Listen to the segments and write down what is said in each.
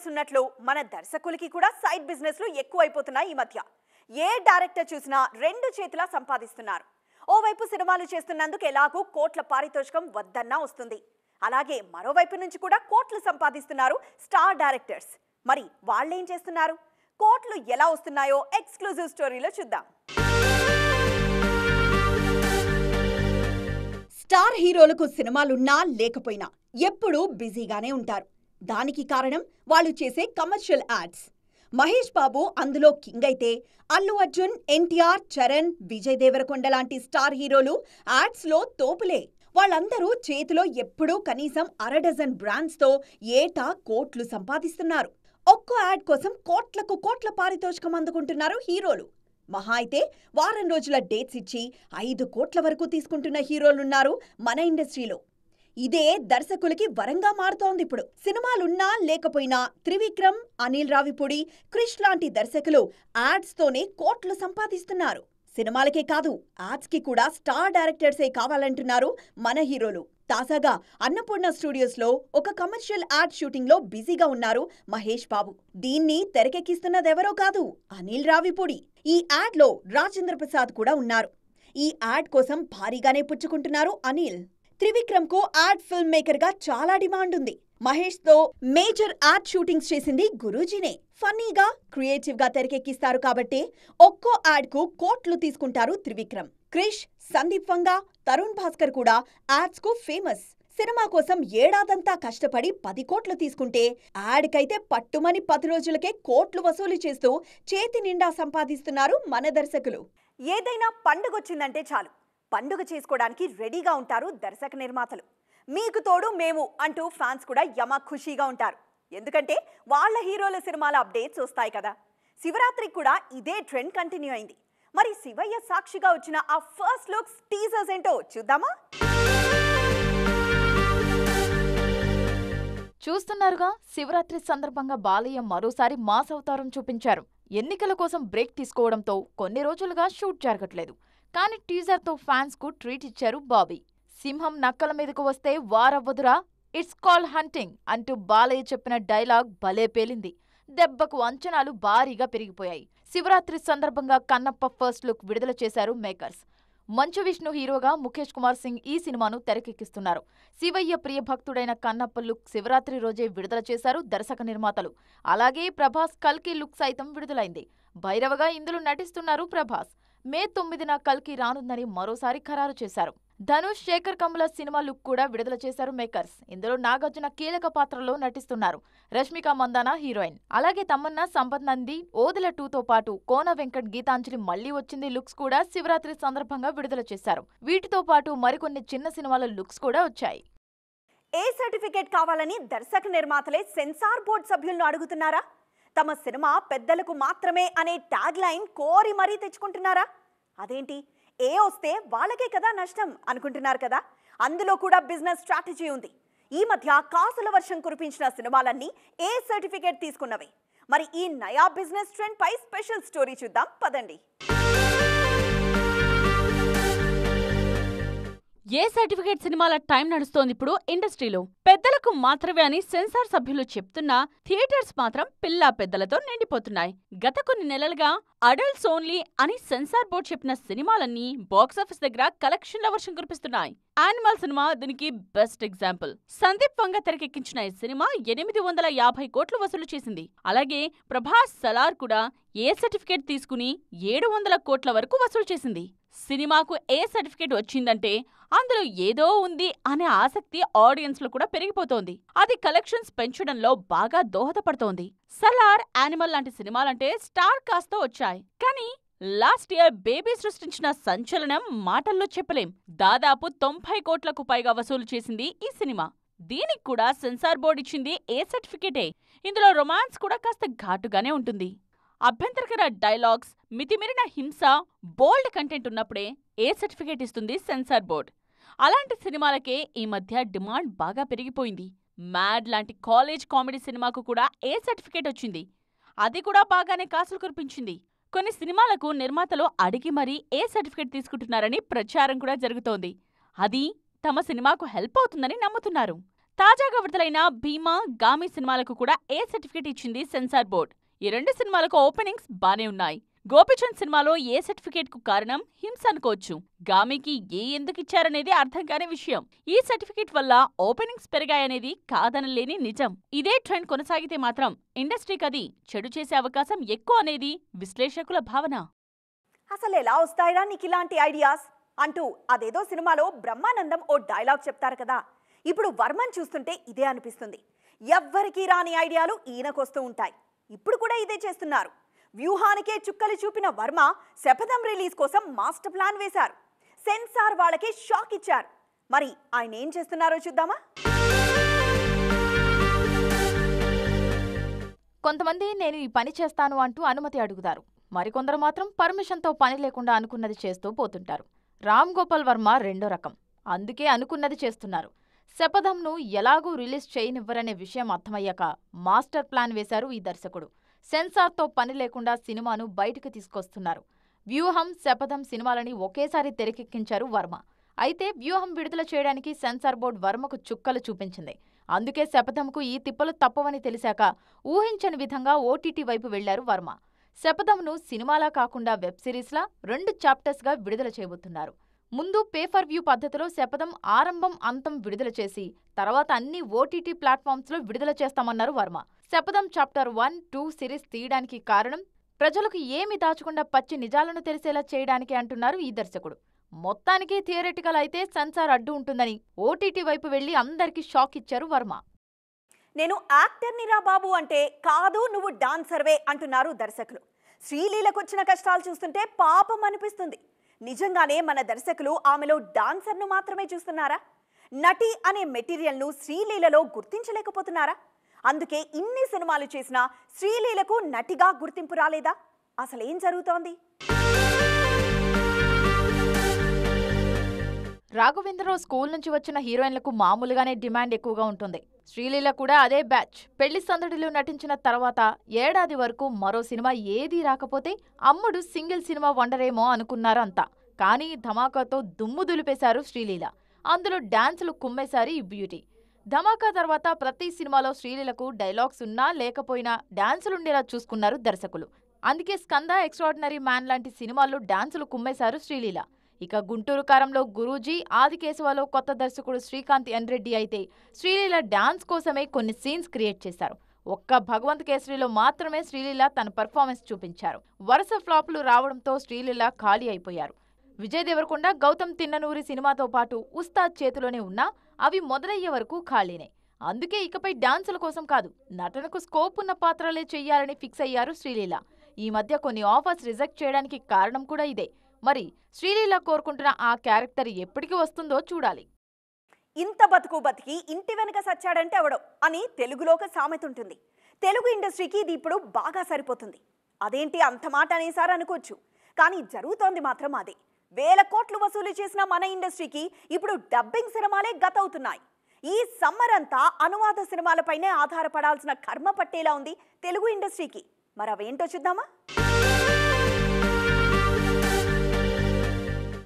Business ఉన్నట్లు మన దర్శకులకి కూడా సైడ్ బిజినెస్లు ఎక్కువైపోతున్నాయి ఈ మధ్య. ఏ డైరెక్టర్ చూసినా రెండు చేతులా సంపాదిస్తున్నారు. ఓవైపు సినిమాలు చేస్తున్నందుకు ఎలాగూ కోట్ల పారితోషికం వద్దన్నా వస్తుంది. అలాగే మరోవైపు నుంచి కూడా కోట్లు సంపాదిస్తున్నారు స్టార్ డైరెక్టర్స్. మరి వాళ్ళేం చేస్తున్నారు? కోట్లు ఎలా వస్తున్నాయో ఎక్స్క్లూజివ్ స్టోరీలో చూద్దాం. స్టార్ హీరోలకు సినిమాలున్నా లేకపోయినా ఎప్పుడూ బిజీగానే ఉంటారు. దానికి కారణం వాళ్ళు చేసే కమర్షియల్ యాడ్స్. మహేష్ బాబు అందులో కింగ్ అయితే, అల్లు అర్జున్, ఎన్టీఆర్, చరణ్, విజయ్ దేవరకొండ లాంటి స్టార్ హీరోలు యాడ్స్లో తోపులే. వాళ్ళందరూ చేతిలో ఎప్పుడూ కనీసం అరడజన్ బ్రాండ్స్తో ఏటా కోట్లు సంపాదిస్తున్నారు. ఒక్కో యాడ్ కోసం కోట్లకు కోట్ల పారితోషికం అందుకుంటున్నారు హీరోలు. మహా అయితే వారం రోజుల డేట్స్ ఇచ్చి 5 కోట్ల వరకు తీసుకుంటున్న హీరోలున్నారు మన ఇండస్ట్రీలో. ఇదే దర్శకులకి వరంగా మారుతోంది ఇప్పుడు. సినిమాలున్నా లేకపోయినా త్రివిక్రమ్, అనిల్ రావిపూడి, క్రిష్ లాంటి దర్శకులు యాడ్స్తోనే కోట్లు సంపాదిస్తున్నారు. సినిమాలకే కాదు, యాడ్స్కి కూడా స్టార్ డైరెక్టర్సే కావాలంటున్నారు మన హీరోలు. తాజాగా అన్నపూర్ణ స్టూడియోస్లో ఒక కమర్షియల్ యాడ్ షూటింగ్లో బిజీగా ఉన్నారు మహేష్ బాబు. దీన్ని తెరకెక్కిస్తున్నదెవరో కాదు, అనిల్ రావిపూడి. ఈ యాడ్లో రాజేంద్ర ప్రసాద్ కూడా ఉన్నారు. ఈ యాడ్ కోసం భారీగానే పుచ్చుకుంటున్నారు అనిల్. త్రివిక్రమ్ కు యాడ్ ఫిల్మ్ మేకర్ గా చాలా డిమాండ్ ఉంది. మహేష్ తో మేజర్ యాడ్ షూటింగ్స్ చేసింది గురూజీనే. ఫన్నీగా, క్రియేటివ్ గా తెరకెక్కిస్తారు కాబట్టి ఒక్కో యాడ్ కు కోట్లు తీసుకుంటారు త్రివిక్రమ్. క్రిష్, సందీప్ వంగా, తరుణ్ భాస్కర్ కూడా యాడ్స్ కు ఫేమస్. సినిమా కోసం ఏడాదంతా కష్టపడి 10 కోట్లు తీసుకుంటే యాడ్ కైతే పట్టుమని 10 రోజులకే కోట్లు వసూలు చేస్తూ చేతి నిండా సంపాదిస్తున్నారు మన దర్శకులు. ఏదైనా పండుగొచ్చిందంటే చాలు, పండుగ చేసుకోవడానికి రెడీగా ఉంటారు దర్శక నిర్మాతలు. మీకు తోడు మేము అంటూ ఫ్యాన్స్ కూడా యమ ఖుషీగా ఉంటారు. ఎందుకంటే వాళ్ళ హీరోల సినిమాల అప్డేట్స్ వస్తాయి కదా. శివరాత్రికి కూడా ఇదే ట్రెండ్ కంటిన్యూ అయింది. మరి శివయ్య సాక్షిగా వచ్చిన ఆ ఫస్ట్ లుక్స్, టీజర్స్ ఏంటో చూద్దామా? చూస్తున్నారుగా, శివరాత్రి సందర్భంగా బాలయ్య మరోసారి మాస్ అవతారం చూపించారు. ఎన్నికల కోసం బ్రేక్ తీసుకోవడంతో కొన్ని రోజులుగా షూట్ జరగట్లేదు. కానీ టీజర్తో ఫ్యాన్స్ కు ట్రీట్ ఇచ్చారు బాబీ. సింహం నక్కల మీదకు వస్తే వారవ్వదురా, ఇట్స్ కాల్ హంటింగ్ అంటూ బాలయ్య చెప్పిన డైలాగ్ భలే పేలింది. దెబ్బకు అంచనాలు భారీగా పెరిగిపోయాయి. శివరాత్రి సందర్భంగా కన్నప్ప ఫస్ట్ లుక్ విడుదల చేశారు మేకర్స్. మంచు విష్ణు హీరోగా ముఖేష్ కుమార్ సింగ్ ఈ సినిమాను తెరకెక్కిస్తున్నారు. శివయ్య ప్రియ భక్తుడైన కన్నప్ప లుక్ శివరాత్రి రోజే విడుదల చేశారు దర్శక నిర్మాతలు. అలాగే ప్రభాస్ కల్కి లుక్ సైతం విడుదలైంది. భైరవగా ఇందులో నటిస్తున్నారు ప్రభాస్. మే 9న కల్కి రానుందని మరోసారి ఖరారు చేశారు. ధనుష్, శేఖర్ కమ్ముల సినిమా లుక్ కూడా విడుదల చేశారు మేకర్స్. ఇందులో నాగార్జున కీలక పాత్రలో నటిస్తున్నారు. రష్మిక మందాన హీరోయిన్. అలాగే తమన్నా, సంపత్ నంది, ఓదెల 2తో పాటు కోన వెంకట్, గీతాంజలి మళ్లీ వచ్చింది లుక్స్ కూడా శివరాత్రి సందర్భంగా విడుదల చేశారు. వీటితో పాటు మరికొన్ని చిన్న సినిమాల లుక్స్ కూడా వచ్చాయి. ఏ సర్టిఫికేట్ కావాలని దర్శక నిర్మాతలే సెన్సార్ బోర్డు సభ్యులను అడుగుతున్నారా? తమ సినిమా పెద్దలకు మాత్రమే అనే ట్యాగ్ లైన్ కోరి మరీ తెచ్చుకుంటున్నారా? అదేంటి, ఏ వస్తే వాళ్ళకే కదా నష్టం అనుకుంటున్నారు కదా. అందులో కూడా బిజినెస్ స్ట్రాటజీ ఉంది. ఈ మధ్య కాసుల వర్షం కురిపించిన సినిమాలన్నీ ఏ సర్టిఫికేట్ తీసుకున్నవే. మరి ఈ నయా బిజినెస్ ట్రెండ్ పై స్పెషల్ స్టోరీ చూద్దాం పదండి. ఏ సర్టిఫికేట్ సినిమాల టైం నడుస్తోంది ఇప్పుడు ఇండస్ట్రీలో. పెద్దలకు మాత్రమే అని సెన్సార్ సభ్యులు చెప్తున్నా థియేటర్స్ మాత్రం పిల్లా పెద్దలతో నిండిపోతున్నాయి. గత కొన్ని నెలలుగా అడల్ట్స్ ఓన్లీ అని సెన్సార్ బోర్డు చెప్పిన సినిమాలన్నీ బాక్సాఫీస్ దగ్గర కలెక్షన్ల వర్షం కురిపిస్తున్నాయి. యానిమల్ సినిమా దీనికి బెస్ట్ ఎగ్జాంపుల్. సందీప్ వంగ తెరకెక్కించిన ఈ సినిమా 850 కోట్లు వసూలు చేసింది. అలాగే ప్రభాస్ సలార్ కూడా ఏ సర్టిఫికేట్ తీసుకుని 700 కోట్ల వరకు వసూలు చేసింది. సినిమాకు ఏ సర్టిఫికేట్ వచ్చిందంటే అందులో ఏదో ఉంది అనే ఆసక్తి ఆడియన్స్ లో కూడా పెరిగిపోతోంది. అది కలెక్షన్స్ పెంచడంలో బాగా దోహదపడుతోంది. సలార్, యానిమల్ లాంటి సినిమాలంటే స్టార్ కాస్త వచ్చాయి. కానీ లాస్ట్ ఇయర్ బేబీ సృష్టించిన సంచలనం మాటల్లో చెప్పలేం. దాదాపు 90 కోట్లకు పైగా వసూలు చేసింది ఈ సినిమా. దీనికి కూడా సెన్సార్ బోర్డు ఇచ్చింది ఏ సర్టిఫికేటే. ఇందులో రొమాన్స్ కూడా కాస్త ఘాటుగానే ఉంటుంది. అభ్యంతరకర డైలాగ్స్, మితిమీరిన హింస, బోల్డ్ కంటెంట్ ఉన్నప్పుడే ఏ సర్టిఫికేట్ ఇస్తుంది సెన్సార్ బోర్డ్. అలాంటి సినిమాలకే ఈ మధ్య డిమాండ్ బాగా పెరిగిపోయింది. మ్యాడ్ లాంటి కాలేజ్ కామెడీ సినిమాకు కూడా ఏ సర్టిఫికేట్ వచ్చింది. అది కూడా బాగానే కాసులు కురిపించింది. కొన్ని సినిమాలకు నిర్మాతలు అడిగి మరీ ఏ సర్టిఫికేట్ తీసుకుంటున్నారని ప్రచారం కూడా జరుగుతోంది. అది తమ సినిమాకు హెల్ప్ అవుతుందని నమ్ముతున్నారు. తాజాగా విడుదలైన భీమా, గామి సినిమాలకు కూడా ఏ సర్టిఫికేట్ ఇచ్చింది సెన్సార్ బోర్డ్. ఈ 2 సినిమాలకు ఓపెనింగ్స్ బానే ఉన్నాయి. గోపీచంద్ సినిమాలో ఏ సర్టిఫికేట్ కు కారణం హింస అనుకోవచ్చు. గామికి ఎందుకిచ్చారనేది అర్థం కాని విషయం. ఈ సర్టిఫికేట్ వల్ల ఓపెనింగ్స్ పెరిగాయనేది కాదనలేని నిజం. ఇదే ట్రెండ్ కొనసాగితే మాత్రం ఇండస్ట్రీకది చెడు చేసే అవకాశం ఎక్కువ అనేది విశ్లేషకుల భావన. అసలు ఎలా వస్తాయిరా నీకు ఇలాంటి ఐడియాస్ అంటూ అదేదో సినిమాలో బ్రహ్మానందం ఓ డైలాగ్ చెప్తారు కదా, ఇప్పుడు వర్మన్ చూస్తుంటే ఇదే అనిపిస్తుంది. ఎవ్వరికీ రాని ఐడియాలు ఈయనకొస్తూ ఉంటాయి. ఇప్పుడు కూడా ఇదే చేస్తున్నారు. వ్యూహానికే చుక్కలు చూపిన వర్మ శపథం రిలీజ్ కోసం మాస్టర్ ప్లాన్ వేశారు. సెన్సార్ వాళ్ళకే షాక్ ఇచ్చారు. మరి ఆయన ఏం చేస్తున్నారో చూద్దామా? కొంతమంది నేను ఈ పని చేస్తాను అంటూ అనుమతి అడుగుతారు. మరికొందరు మాత్రం పర్మిషన్తో పని లేకుండా అనుకున్నది చేస్తూ పోతుంటారు. రామ్ గోపాల్ వర్మ రెండో రకం. అందుకే అనుకున్నది చేస్తున్నారు. శపథంను ఎలాగూ రిలీజ్ చేయనివ్వరనే విషయం అర్థమయ్యాక మాస్టర్ ప్లాన్ వేశారు ఈ దర్శకుడు. సెన్సార్తో పని లేకుండా సినిమాను బయటకు తీసుకొస్తున్నారు. వ్యూహం, శపథం సినిమాలని ఒకేసారి తెరకెక్కించారు వర్మ. అయితే వ్యూహం విడుదల చేయడానికి సెన్సార్ బోర్డు వర్మకు చుక్కలు చూపించింది. అందుకే శపథంకు ఈ తిప్పలు తప్పవని తెలిసాక ఊహించని విధంగా ఓటీటీ వైపు వెళ్లారు వర్మ. శపథంను సినిమాలా కాకుండా వెబ్ సిరీస్లా 2 చాప్టర్స్గా విడుదల చేయబోతున్నారు. ముందు పేపర్ వ్యూ పద్ధతిలో శపథం ఆరంభం అంతం విడుదల చేసి తర్వాత అన్ని ఓటీటీ ప్లాట్ఫామ్స్లో విడుదల చేస్తామన్నారు వర్మ. శపథం చాప్టర్ 1, 2 సిరీస్ తీయడానికి కారణం ప్రజలకు ఏమి దాచకుండా పచ్చి నిజాలను తెలిసేలా చేయడానికి అంటున్నారు ఈ దర్శకుడు. మొత్తానికి థియరిటికల్ అయితే సెన్సార్ అడ్డు ఉంటుందని ఓటీటీ వైపు వెళ్లి అందరికీ షాక్ ఇచ్చారు వర్మ. నేను యాక్టర్నిరా బాబు అంటే కాదు, నువ్వు డాన్సర్వే అంటున్నారు దర్శకులు. శ్రీలీలకొచ్చిన కష్టాలు చూస్తుంటే పాపం అనిపిస్తుంది. నిజంగానే మన దర్శకులు ఆమెలో డాన్సర్ను మాత్రమే చూస్తున్నారా? నటి అనే మెటీరియల్ను శ్రీలీలలో గుర్తించలేకపోతున్నారా? అందుకే ఇన్ని సినిమాలు చేసినా శ్రీలీలకు నటిగా గుర్తింపు రాలేదా? అసలేం జరుగుతోంది? రాఘవేంద్రరావు స్కూల్ నుంచి వచ్చిన హీరోయిన్లకు మామూలుగానే డిమాండ్ ఎక్కువగా ఉంటుంది. శ్రీలీల కూడా అదే బ్యాచ్. పెళ్లి సందడిలో నటించిన తర్వాత ఏడాది వరకు మరో సినిమా ఏదీ రాకపోతే అమ్ముడు సింగిల్ సినిమా వండరేమో అనుకున్నారు అంతా. కానీ ధమాకాతో దుమ్ము దులిపేశారు శ్రీలీల. అందులో డాన్సులు కుమ్మేశారు ఈ బ్యూటీ. ధమాకా తర్వాత ప్రతి సినిమాలో శ్రీలీలకు డైలాగ్స్ ఉన్నా లేకపోయినా డాన్సులుండేలా చూసుకున్నారు దర్శకులు. అందుకే స్కంద, ఎక్స్ట్రాడినరీ మ్యాన్ లాంటి సినిమాల్లో డాన్సులు కుమ్మేశారు శ్రీలీల. ఇక గుంటూరు కారంలో గురూజీ, ఆదికేశవలో కొత్త దర్శకుడు శ్రీకాంత్ ఎన్ రెడ్డి అయితే శ్రీలీల డాన్స్ కోసమే కొన్ని సీన్స్ క్రియేట్ చేశారు. ఒక్క భగవంత్ కేసరిలో మాత్రమే శ్రీలీల తన పర్ఫార్మెన్స్ చూపించారు. వరుస ఫ్లాపులు రావడంతో శ్రీలీల ఖాళీ అయిపోయారు. విజయ్ దేవరకొండ, గౌతమ్ తిన్ననూరి సినిమాతో పాటు ఉస్తాద్ చేతిలోనే ఉన్నా అవి మొదలయ్యే వరకు ఖాళీనే. అందుకే ఇకపై డాన్సుల కోసం కాదు, నటనకు స్కోప్ ఉన్న పాత్రలే చెయ్యాలని ఫిక్స్ అయ్యారు శ్రీలీల. ఈ మధ్య కొన్ని ఆఫర్స్ రిజెక్ట్ చేయడానికి కారణం కూడా ఇదే. మరి శ్రీలీల కోరుకుంటున్న ఆ క్యారెక్టర్ ఎప్పటికి వస్తుందో చూడాలి. ఇంత బతుకు బతికి ఇంటి వెనుక సచ్చాడంటే అవడం అని తెలుగులో ఒక సామెత ఉంటుంది. తెలుగు ఇండస్ట్రీకి ఇది ఇప్పుడు బాగా సరిపోతుంది. అదేంటి అంత మాట అనేసారు అనుకోవచ్చు, కానీ జరుగుతోంది మాత్రం అదే. వేల కోట్లు వసూలు చేసిన మన ఇండస్ట్రీకి ఇప్పుడు డబ్బింగ్ సినిమాలే గతవుతున్నాయి. ఈ సమ్మర్ అంతా అనువాద సినిమాలపైనే ఆధారపడాల్సిన కర్మ పట్టేలా ఉంది తెలుగు ఇండస్ట్రీకి. మరి అవేంటో చూద్దామా?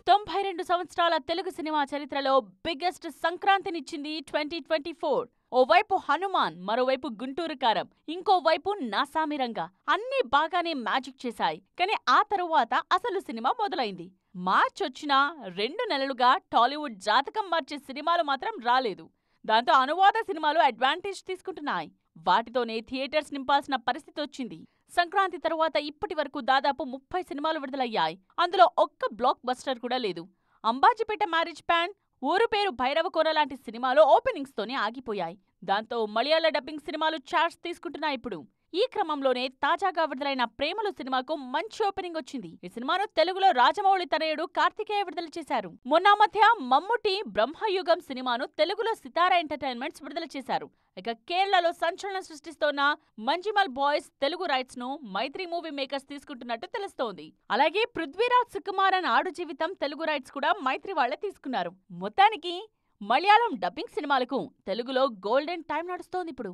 92 సంవత్సరాల తెలుగు సినిమా చరిత్రలో బిగ్గెస్ట్ సంక్రాంతినిచ్చింది 2024. ఓవైపు హనుమాన్, మరోవైపు గుంటూరు కారం, ఇంకోవైపు నాసామిరంగా అన్నీ బాగానే మ్యాజిక్ చేశాయి. కానీ ఆ తరువాత అసలు సినిమా మొదలైంది. మార్చ్ వచ్చినా 2 నెలలుగా టాలీవుడ్ జాతకం మార్చే సినిమాలు మాత్రం రాలేదు. దాంతో అనువాద సినిమాలు అడ్వాంటేజ్ తీసుకుంటున్నాయి. వాటితోనే థియేటర్స్ నింపాల్సిన పరిస్థితి వచ్చింది. సంక్రాంతి తరువాత ఇప్పటి వరకు దాదాపు 30 సినిమాలు విడుదలయ్యాయి. అందులో ఒక్క బ్లాక్ బస్టర్ కూడా లేదు. అంబాజీపేట మ్యారేజ్ ప్యాన్, ఊరు పేరు భైరవకోన లాంటి సినిమాలు ఓపెనింగ్స్ తోనే ఆగిపోయాయి. దాంతో మలయాళ డబ్బింగ్ సినిమాలు ఛాన్స్ తీసుకుంటున్నాయి ఇప్పుడు. ఈ క్రమంలోనే తాజాగా విడుదలైన ప్రేమలు సినిమాకు మంచి ఓపెనింగ్ వచ్చింది. ఈ సినిమాను తెలుగులో రాజమౌళి తనయుడు కార్తికేయ విడుదల చేశారు. మొన్న మధ్య మమ్ముటి బ్రహ్మయుగం సినిమాను తెలుగులో సితారా ఎంటర్టైన్మెంట్స్ విడుదల చేశారు. ఇక కేరళలో సంచలనం సృష్టిస్తోన్న మంజిమల్ బాయ్స్ తెలుగు రైట్స్ ను మైత్రి మూవీ మేకర్స్ తీసుకుంటున్నట్టు తెలుస్తోంది. అలాగే పృథ్వీరాజ్ సుకుమారన్ ఆడు జీవితం తెలుగు రైట్స్ కూడా మైత్రి వాళ్లే తీసుకున్నారు. మొత్తానికి మలయాళం డబ్బింగ్ సినిమాలకు తెలుగులో గోల్డెన్ టైం నడుస్తోంది ఇప్పుడు.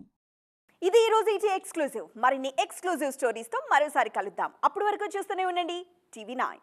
ఇది ఈ రోజు ఈటీ ఎక్స్క్లూజివ్. మరిన్ని ఎక్స్క్లూజివ్ స్టోరీస్తో మరోసారి కలుద్దాం. అప్పటి వరకు చూస్తూనే ఉండండి TV9.